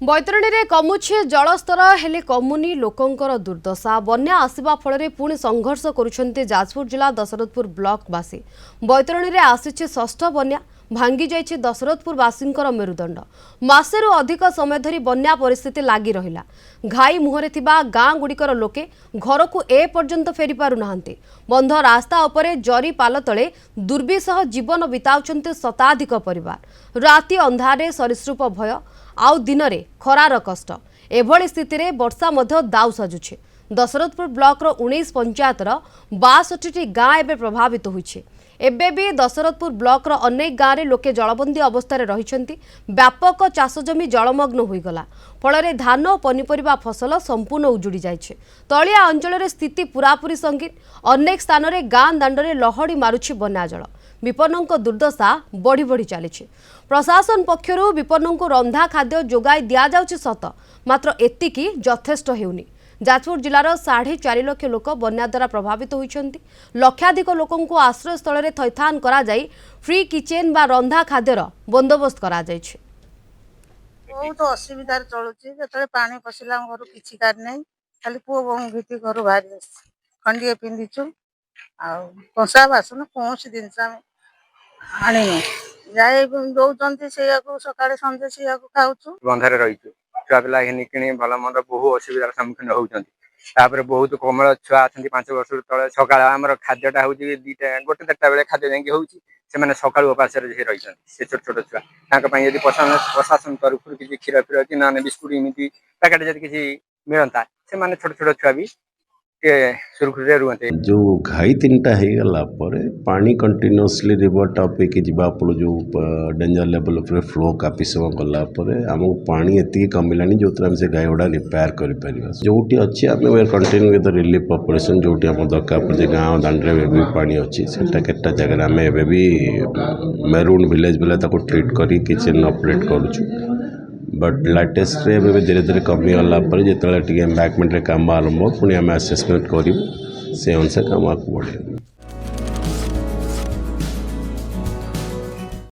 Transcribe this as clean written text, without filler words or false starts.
बैतरणी में कमुछे जलस्तर हेले कमुनी लोकंकर दुर्दशा बन्या आसवा फल पुणी संघर्ष करुछन्ते जाजपुर जिला दशरथपुर ब्लॉकवासी बैतरणी में आसीचे षष्ठ बन्या भांगी जाइछे दशरथपुरवासींकर मेरुदंड मासेरु अधिक समय धरी बन्या परिस्थिति लागी रहिला घाई मुहरे थिबा गाँ गुड़िकर लोके घर को ए पर्यंत फेरी पारु नाहांते बंध रास्ता उपरे जरी पाल तले दुर्विसह जीवन बिताउछन्ते शताधिक परिवार राति अंधारे सरीसृप भय आउ दिन रे खरार कष्ट एभली स्थिति रे वर्षा मध्य दाउ सजुछे दशरथपुर ब्लॉक रो 19 पंचायतर 62टी गाँ एबे प्रभावित होइछे एबे भी दशरथपुर ब्लॉक रो अनेक गाँव रे लोके जलबंदी अवस्था रे रहिछन्ती व्यापक चाष जमी जलमग्न होईगला फल धान और पनीपरिबा फसल संपूर्ण उजुड़ी जाइछे तलिया अंचल रे स्थिति पूरापूरी संगीन अनेक स्थान रे गाँ दांडरे लहड़ी मारुछि बन्या जल विपन्नों दुर्दशा बढ़ी बढ़ी चली प्रशासन पक्षरु विपन्नों रंधा खाद्य जोगाई दिया जाउछि सत मात्र एतिकी यथेष्ट हेउनी जाजपुर जिलार 4.5 लाख लोक बन्या द्वारा प्रभावित होइछन्ति लक्षाधिक लोकंकु आश्रय स्थल रे थैथान करा जाई फ्री किचेन बा रंधा खाद्यर बंदोबस्त करा जाइछे बहुत असुविधा चलुछि जेतले पानी पसिला घर किछि कार नै खाली पुओ बंग भीति घर बाहर खंडिए पिंदिछु आ कंसा बासन कोनसी दिन आनी जाए दौरान से सकाଳେ संजे से खाऊँ बंधारे रही छुआ पिला कि भल मंद बहु असुविधार सम्मुखीन होती बहुत कमल छुआ अच्छा 5 वर्ष तले सका आम खाद्यटा हूँ दुटा गोटे 4टा बेले खाद्य जाकि होने सका उपास रही से छोट छोट छुआ यदि प्रशासन तरफ किसी क्षीर फीर कि ना बिस्कुट एमती पैकेट जब किसी मिलता से छोट छोट छुआ भी सुरखुरी रुहते जो घाई 3टा होगा पानी कंटिन्यूअसली रिवर टॉप पे जीवा जो डेंजर लेवल उपर फ्लो काफी समय गलापर आमको पानी एति कमिलानी जो से गाई गुड़ा रिपेयर कर जोटी अच्छी आम कंटिन्यू विथ रिलीफ ऑपरेशन जोटी आम दरकार पड़े गाँव दांडे भी पानी अच्छी से केटा जगह आम एवं भी मेरून विलेज बेले ट्रीट कर किचेन ऑपरेट करुचु बट लेटेस्ट रे धीरे धीरे कमी गला जो एम्बैकमेंट काम आरंभ पुणी आम आसेसमेंट करूँ से अनुसार काम आगे बढ़े।